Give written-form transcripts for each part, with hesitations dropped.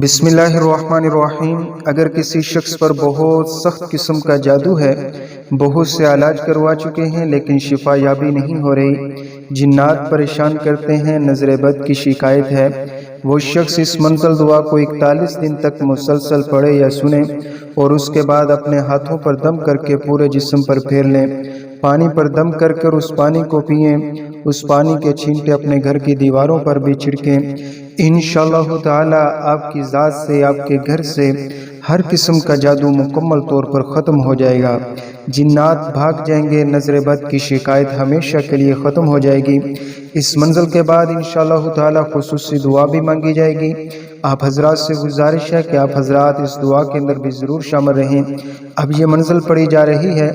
बिस्मिल्लाहिर्रहमानिर्रहीम। अगर किसी शख्स पर बहुत सख्त किस्म का जादू है, बहुत से इलाज करवा चुके हैं लेकिन शिफा याबी नहीं हो रही, जिन्नात परेशान करते हैं, नजर बद की शिकायत है, वो शख्स इस मंज़ल दुआ को 41 दिन तक मुसलसल पढ़े या सुने और उसके बाद अपने हाथों पर दम करके पूरे जिस्म पर फेर लें। पानी पर दम कर उस पानी को पिएं। उस पानी के छींटे अपने घर की दीवारों पर भी छिड़कें। इंशाअल्लाह ताला आपकी ज़ात से, आपके घर से हर किस्म का जादू मुकम्मल तौर पर ख़त्म हो जाएगा। जिन्नात भाग जाएंगे, नजर बद की शिकायत हमेशा के लिए ख़त्म हो जाएगी। इस मंजिल के बाद इंशाअल्लाह ताला खुसूसी दुआ भी मांगी जाएगी। आप हजरात से गुजारिश है कि आप हजरात इस दुआ के अंदर भी ज़रूर शामिल रहें। अब ये मंजिल पढ़ी जा रही है,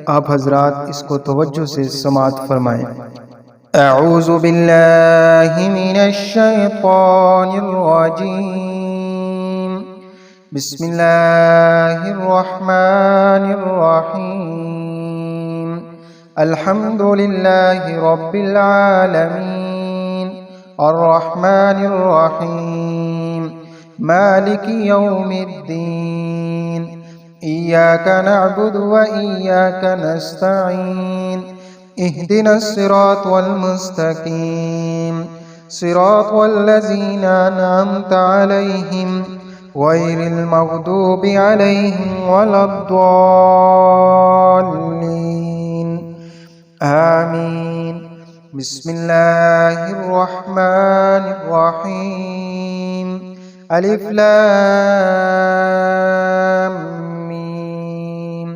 आप हजरात इसको तवज्जो से समाअत फरमाएं। अऊज़ु बिल्लाहि मिनश शैतानिर रजीम। बिस्मिल्लाहिर रहमानिर रहीम। अल्हम्दुलिल्लाहि रब्बिल आलमीन, अर्रहमानिर रहीम, मालिकि यौमिद्दीन, इय्याका नअबुदु व इय्याका नस्तईन, इहदिनस सिरातल मुस्तकीम, सिरातल लज़ीना अनअमता अलैहिम गैरिल मग़दूबि अलैहिम वलद्दाल्लीन, आमीन। बिस्मिल्लाहिर रहमानिर रहीम। अलिफ लाम मीम,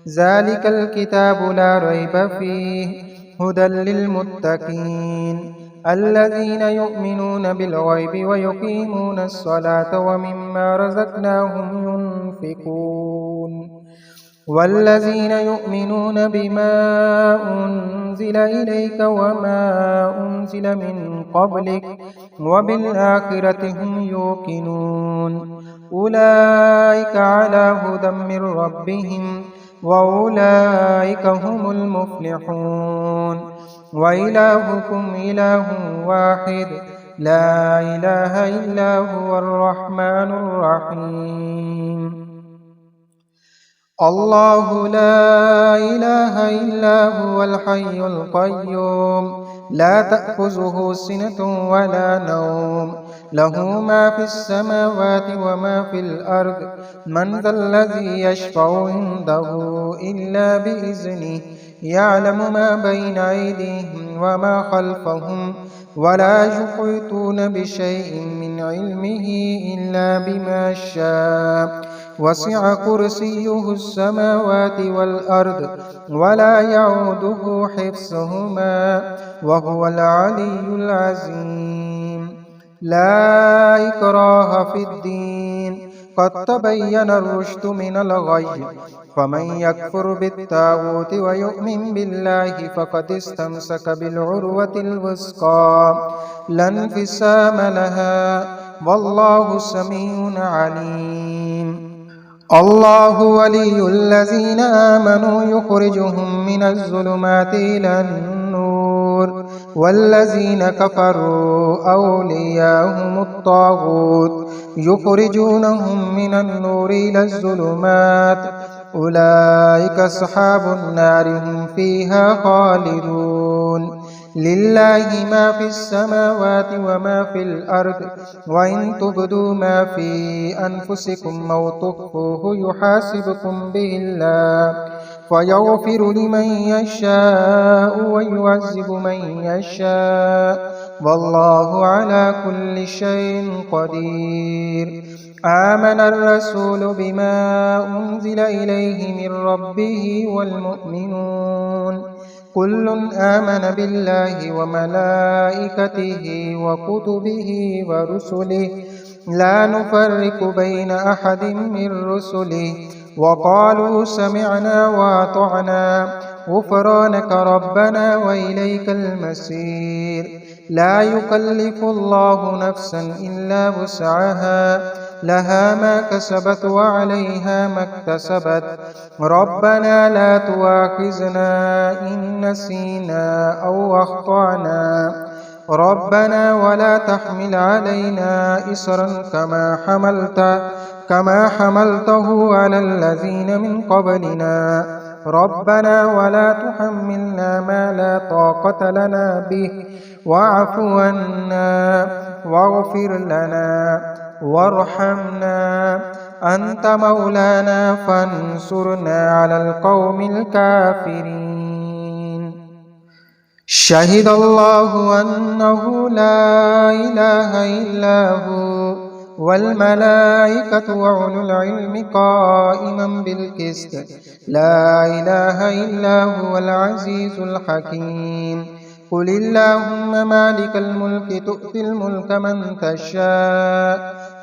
ज़ालिकल किताबु ला रैब फ़ीहि हुदल लिल मुत्तक़ीन, अल्लज़ीना युमिनूना बिल ग़ैबि व युक़ीमूनस स्वलाता व मिम्मा रज़क़नाहुम युनफ़िक़ून, वल्लज़ीना युमिनूना बिमा उन्ज़िल इलैका व मा उन्ज़िल मिन क़ब्लिक व बिल आखिरति हुम युक़िनून, उलाइका अला हुदम मिर रब्बिहिम व उलाइका हुमुल मुफ़्लिहून। व इलाहुकुम इलाहुन वाहिद, ला इलाहा इल्ला हुवर रहमानुर रहीम। अल्लाहु ला इलाहा इल्ला हुवल हय्युल क़य्यूम, ला तअख़ुज़ुहु सिनतुन व ला नौम, लहू मा फ़िस समावाति व मा फ़िल अर्ज़, मन ज़ल्लज़ी यशफ़अु इंदहु इल्ला बिइज़्निहि, यअलमु मा बैन अयदीहिम व मा ख़ल्फ़हुम, व ला युहीतूना बिशैइन मिन इल्मिही इल्ला बिमा शाअ, वसिअ कुर्सियुहुस समावाति वल अर्ज़, व ला यऊदुहु हिफ़्ज़ुहुमा, व हुवल अलिय्युल अज़ीम। ला इक्राहा फ़िद्दीन, क़द तबय्यनर रुश्दु मिनल ग़य्य, फमन यकफ़ुर बित्ताग़ूति व यु'मिन बिल्लाहि फ़क़द इस्तमसक बिलउर्वतिल वुस्क़ा, ला इंफ़िसाम लहा, वल्लाहु समीउन अलीम। अल्लाहु वलियुल्लज़ीना आमनू युख़रिजुहुम मिनज़्ज़ुलुमाति इलन नूर, वल्लज़ीना कफ़रू औलियाहुमुत ताग़ूत युख़रिजूनहुम मिनन नूरि इलज़्ज़ुलुमात, उलाइका अस्हाबुन नारि हुम फ़ीहा ख़ालिदून। लिल्लाहि मा फ़िस समावाति व मा फ़िल अर्ज़, व इन तुब्दू मा फ़ी अनफ़ुसिकुम औ तुख़्फ़ूहु युहासिबकुम बिहिल्लाह, फ़यग़फ़िरु लिमन यशाअ व युअज़्ज़िबु मन यशाअ, वल्लाहु अला कुल्लि शैइन क़दीर। आमनर रसूलु बिमा उन्ज़िल इलैहि मिर रब्बिहि वल मुअ्मिनून, कुल्लुन आमन बिल्लाहि व मलाइकतिहि व कुतुबिहि व रुसुलिहि, ला नुफ़र्रिक़ु बैन अहदिम मिर रुसुलिहि, व क़ालू समिअना व अतअना ग़ुफ़रानक रब्बना व इलैकल मसीर। ला युकल्लिफ़ुल्लाहु नफ़्सन इल्ला वुस्अहा, लहा मा कसबत व अलैहा मक्तसबत, रब्बना ला तुआख़िज़ना इन नसीना औ अख़्तअना, ربنا ولا تحمل علينا إصرا كما حملته على الذين من قبلنا ربنا ولا تحملنا ما لا طاقة لنا به واعف عنا واغفر لنا وارحمنا أنت مولانا فانصرنا على القوم الكافرين. شهد الله أنه لا إله إلا هو والملائكة وأولو العلم قائما بالقسط لا إله إلا هو العزيز الحكيم. قل اللهم مالك الملك تؤتي الملك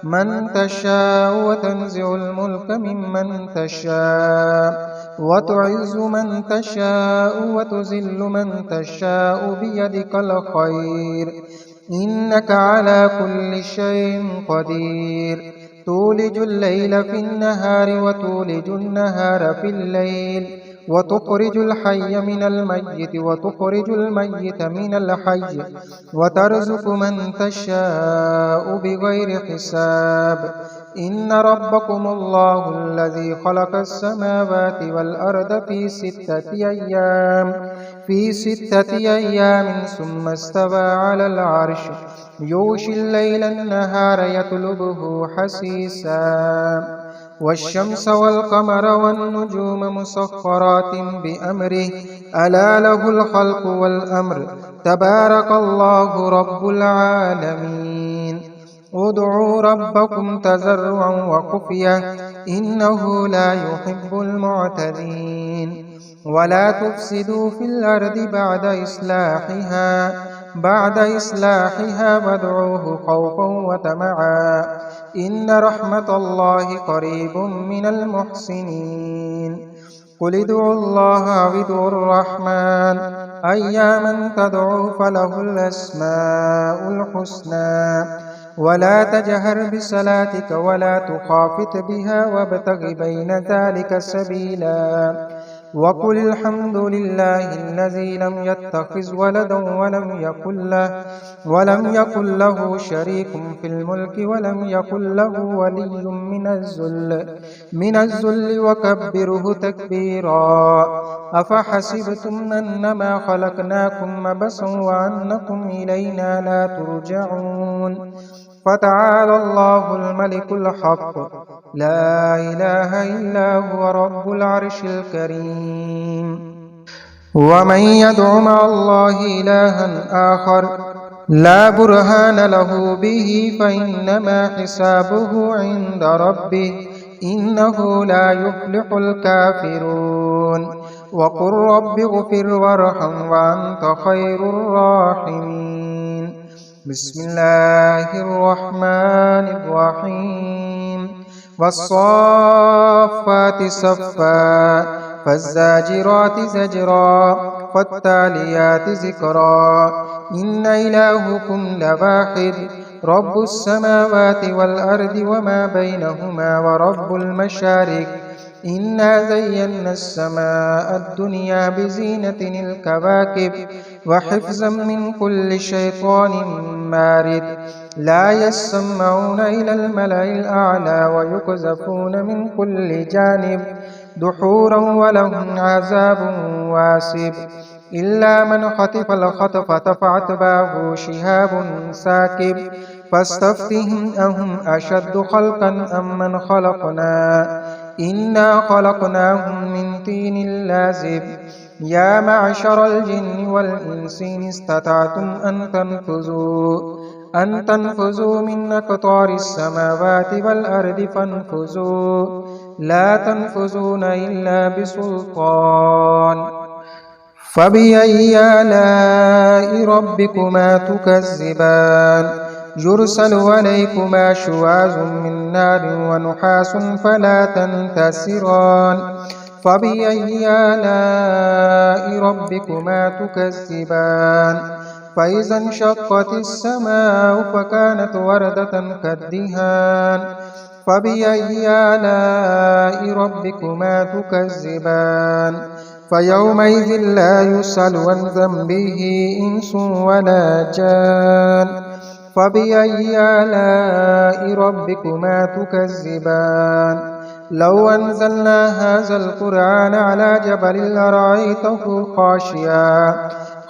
من تشاء وتنزع الملك ممن تشاء وتعز من تشاء وتذل من تشاء بيدك الخير إنك على كل شيء قدير. تولج الليل في النهار وتولج النهار في الليل وتخرج الحي من الميت وتخرج الميت من الحي وترزق من تشاء بغير حساب. إن ربكم الله الذي خلق السماوات والأرض في ستة أيام ثم استوى على العرش يغشي الليل النهار يطلبه حثيثا والشمس والقمر والنجوم مسخرات بأمره ألا له الخلق والأمر تبارك الله رب العالمين. ادعوا ربكم تضرعا وخفية إنه لا يحب المعتدين. ولا تفسدوا في الأرض بعد إصلاحها وادعوه خوفا وطمعا إن رحمة الله قريب من المحسنين. قل ادعوا الله أو ادعوا الرحمن أياما تدعوا فله الأسماء الحسنى ولا تجهر بصلاتك ولا تخافت بها وابتغ بين ذلك سبيلا. وقل الحمد لله الذي لم يتخذ ولدا ولم يكن له شريك في الملك ولم يكن له ولي من الذل وكبره تكبيرا. أفحسبتم أنما خلقناكم عبثا وأنكم إلينا لا ترجعون. فتعالى الله الملك الحق لا إله إلا هو رب العرش الكريم. ومن يدع مع الله إلها آخر لا برهان له به فإنما حسابه عند ربه إنه لا يفلح الكافرون. وقل رب اغفر وارحم وأنت خير الراحمين. بسم الله الرحمن الرحيم. والصافات صفا فالزاجرات زجرا فالتاليات ذكرا إن إلهكم لواحد رب السماوات والأرض وما بينهما ورب المشارق إنا زينا السماء الدنيا بزينة الكواكب وحفظا من كل شيطان مارد لا يسمعون إلى الملأ الأعلى ويقذفون من كل جانب دحورا ولهم عذاب واسب إلا من خطف الخطفة فأتبعه شهاب ساكب فاستفتهم أهم أشد خلقا أم من خلقنا إنا خلقناهم من طين لازب. يا معشر الجن والإنس إن استطعتم أن تنفذوا من أقطار السماوات والأرض فانفذوا لا تنفذون إلا بسلطان. فبأي آلاء ربكما تكذبان يرسل عليكما شواظ من نار ونحاس فلا تنتصران. فبأي آلاء ربكما تكذبان فإذا انشقت السماء فكانت وردة كالدهان. فبأي آلاء ربكما تكذبان فيومئذ لا يسأل عن ذنبه إنس ولا جان فبأي آلاء ربكما تكذبان لو أنزلنا هذا القرآن على جبل لرأيته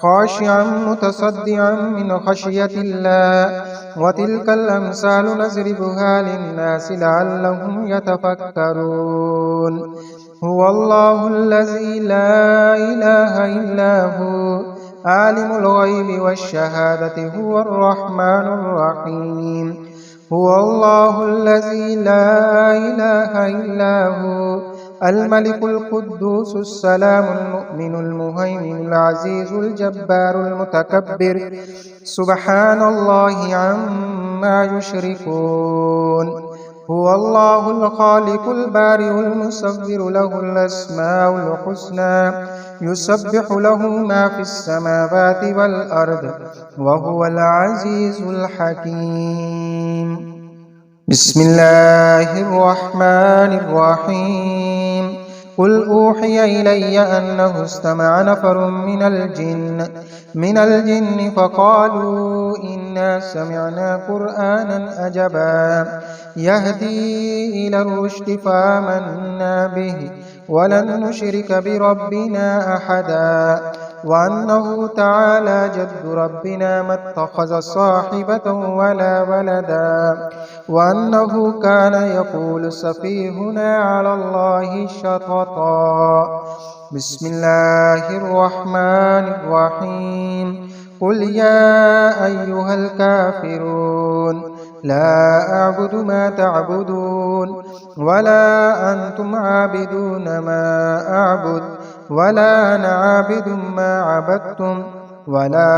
خاشعا متصدعا من خشية الله وتلك الأمثال نضربها للناس لعلهم يتفكرون هو الله الذي لا إله إلا هو عالم الغيب والشهادة هو الرحمن الرحيم هو الله الذي لا إله إلا هو الملك القدوس السلام المؤمن المهيمن العزيز الجبار المتكبر سبحان الله عما يشركون هو الله الخالق البارئ المصور له الأسماء الحسنى يسبح له ما في السماوات والأرض وهو العزيز الحكيم بسم الله الرحمن الرحيم قل أوحي إلي أنه استمع نفر من الجن فقالوا إنا سمعنا قرآنا عجبا يهدي إلى الرشد فآمنا به ولن نشرك بربنا أحدا وأنه تعالى جد ربنا ما اتخذ صاحبة ولا ولدا وأنه كان يقول سفيهنا على الله شططا بسم الله الرحمن الرحيم قل يا أيها الكافرون لا أعبد ما تعبدون ولا أنتم عابدون ما أعبد ولا أنا عابد ما عبدتم ولا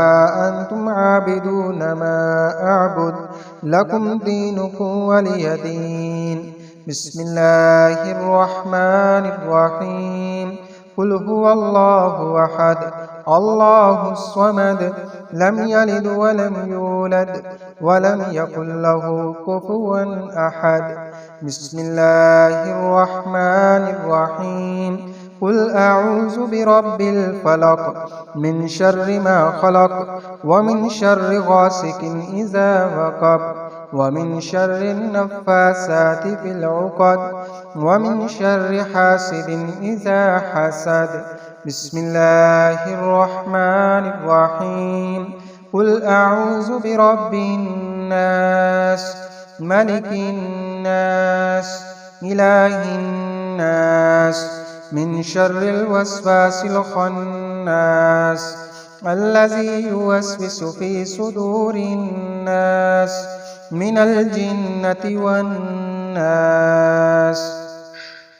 أنتم عابدون ما أعبد لكم دينكم ولي دين بسم الله الرحمن الرحيم قل هو الله أحد الله الصمد لم يلد ولم يولد ولم يكن له كفوا أحد بسم الله الرحمن الرحيم قل أعوذ برب الفلق من شر ما خلق ومن شر غاسق إذا وقب ومن شر النفاثات في العقد ومن شر حاسد إذا حسد بسم الله الرحمن الرحيم قل أعوذ برب الناس ملك الناس إله الناس من شر الوسواس الخناس الذي يوسوس في صدور الناس من الجنة والناس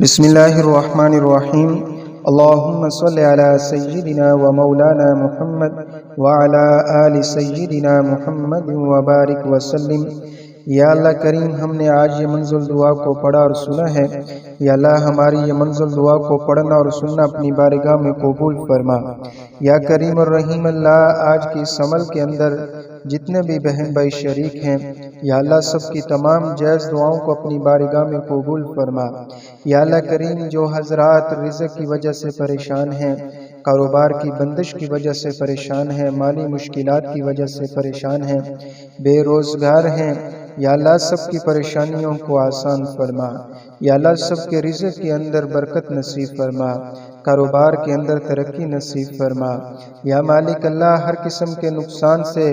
بسم الله الرحمن الرحيم اللهم صل على سيدنا ومولانا محمد وعلى آل سيدنا محمد وبارك वसल्लम या अल्लाह करीम हमने आज ये मंज़िल दुआ को पढ़ा और सुना है। या अल्लाह हमारी ये मंज़िल दुआ को पढ़ना और सुनना अपनी बारगाह में कबूल फरमा। या करीम और रहीम अल्लाह आज की इस अमल के अंदर जितने भी बहन भाई शरीक हैं या अल्लाह सबकी तमाम जायज़ दुआओं को अपनी बारगाह में कबूल फरमा। या अल्लाह करीम जो हज़रात रिज़्क़ की वजह से परेशान हैं, कारोबार की बंदिश की वजह से परेशान हैं, माली मुश्किलात की वजह से परेशान हैं, बेरोज़गार हैं, या अल्लाह सबकी परेशानियों को आसान फरमा। या अल्लाह सबके रिज़्क़ के अंदर बरकत नसीब फरमा, कारोबार के अंदर तरक्की नसीब फरमा। या मालिक अल्लाह हर किस्म के नुकसान से,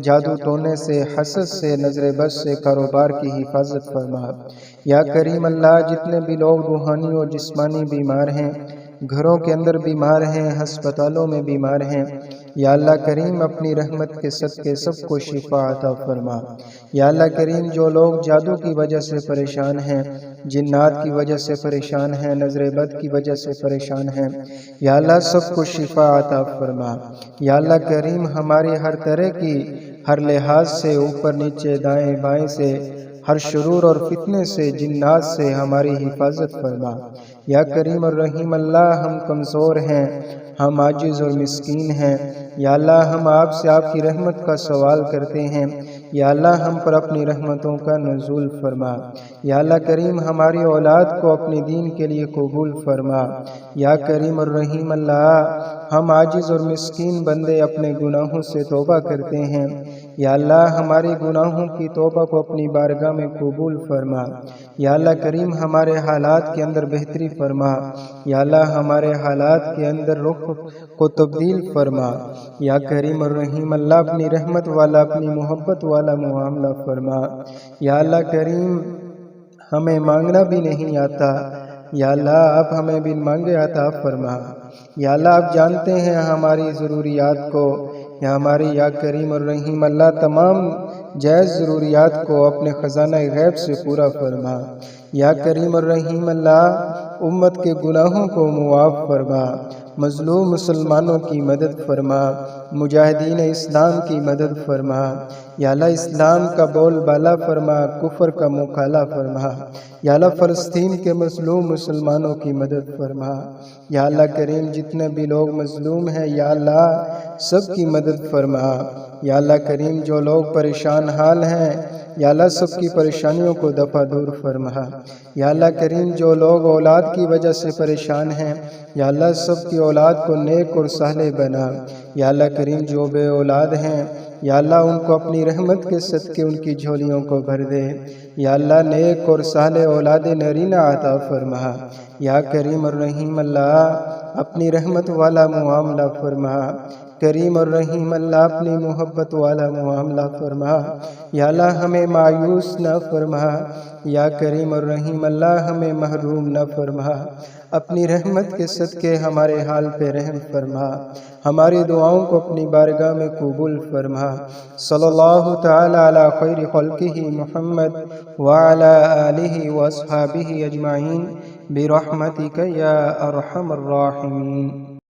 जादू टोने से, हसद से, नज़र बद से कारोबार की हिफाजत फरमा। या करीम अल्लाह जितने भी लोग रूहानी और जिस्मानी बीमार हैं, घरों के अंदर बीमार हैं, हस्पतालों में बीमार हैं, या अल्लाह करीम अपनी रहमत के सदके सबको शिफा अता फरमा। या अल्लाह करीम जो लोग जादू की वजह से परेशान हैं, जिन्नात की वजह से परेशान हैं, नज़र बद की वजह से परेशान हैं, या अल्लाह सबको शिफा अता फरमा। या अल्लाह करीम हमारी हर तरह की, हर लिहाज से, ऊपर नीचे दाएं बाएं से, हर शुरूर और फितने से, जिन्नात से हमारी हिफाजत फरमा। या करीम और रहीम अल्लाह हम कमज़ोर हैं, हम आजिज़ और मिस्कीन हैं। या अल्लाह हम आपसे आपकी रहमत का सवाल करते हैं। یا اللہ ہم پر اپنی رحمتوں کا نزول فرما۔ یا اللہ کریم ہماری اولاد کو اپنے دین کے لیے قبول فرما۔ یا کریم الرحیم اللہ ہم عاجز اور مسکین بندے اپنے گناہوں سے توبہ کرتے ہیں، یا اللہ ہمارے گناہوں کی توبہ کو اپنی بارگاہ میں قبول فرما۔ یا اللہ کریم ہمارے حالات کے اندر بہتری فرما۔ یا اللہ ہمارے حالات کے اندر رخ کو تبدیل فرما۔ یا کریم الرحیم اللہ اپنی رحمت والا اپنی محبت والا معاملہ فرما۔ یا اللہ کریم ہمیں مانگنا بھی نہیں آتا، یا اللہ آپ ہمیں بن مانگے عطا فرما۔ یا اللہ آپ جانتے ہیں ہماری ضروریات کو، یا ہماری یا کریم الرحیم اللہ تمام جائز ضروریات کو اپنے خزانہ غیب سے پورا فرما۔ یا کریم الرحیم اللہ امت کے گناہوں کو معاف فرما، مظلوم مسلمانوں کی مدد فرما، مجاہدین اسلام کی مدد فرما۔ یا اللہ اسلام کا بول بالا فرما، کفر کا مقابلہ فرما۔ یا اللہ فلسطین کے مظلوم مسلمانوں کی مدد فرما۔ یا اللہ کریم جتنے بھی لوگ مظلوم ہیں یا اللہ سب کی مدد فرما۔ یا اللہ کریم جو لوگ پریشان حال ہیں یا اللہ سب کی پریشانیوں کو دفع دور فرما۔ یا اللہ کریم جو لوگ اولاد کی وجہ سے پریشان ہیں یا اللہ سب کی اولاد کو نیک اور صالح بنا۔ یا اللہ کریم جو بے اولاد ہیں یا اللہ ان کو اپنی رحمت کے صدقے ان کی جھولیوں کو بھر دے۔ یا اللہ نیک اور صالح اولاد نرینہ عطا فرما۔ یا کریم الرحیم اللہ اپنی رحمت والا معاملہ فرما۔ کریم الرحیم اللہ اپنی محبت والا معاملہ فرما۔ یا اللہ ہمیں مایوس نہ فرما۔ یا کریم الرحیم اللہ ہمیں محروم نہ فرما۔ اپنی رحمت کے صدقے ہمارے حال پہ رحم فرما، ہماری دعاؤں کو اپنی بارگاہ میں قبول فرما۔ صلی اللہ تعالی علی خیر خلقہ محمد وعلی آلہ واصحابہ اجمعین برحمتک یا ارحم الراحمین۔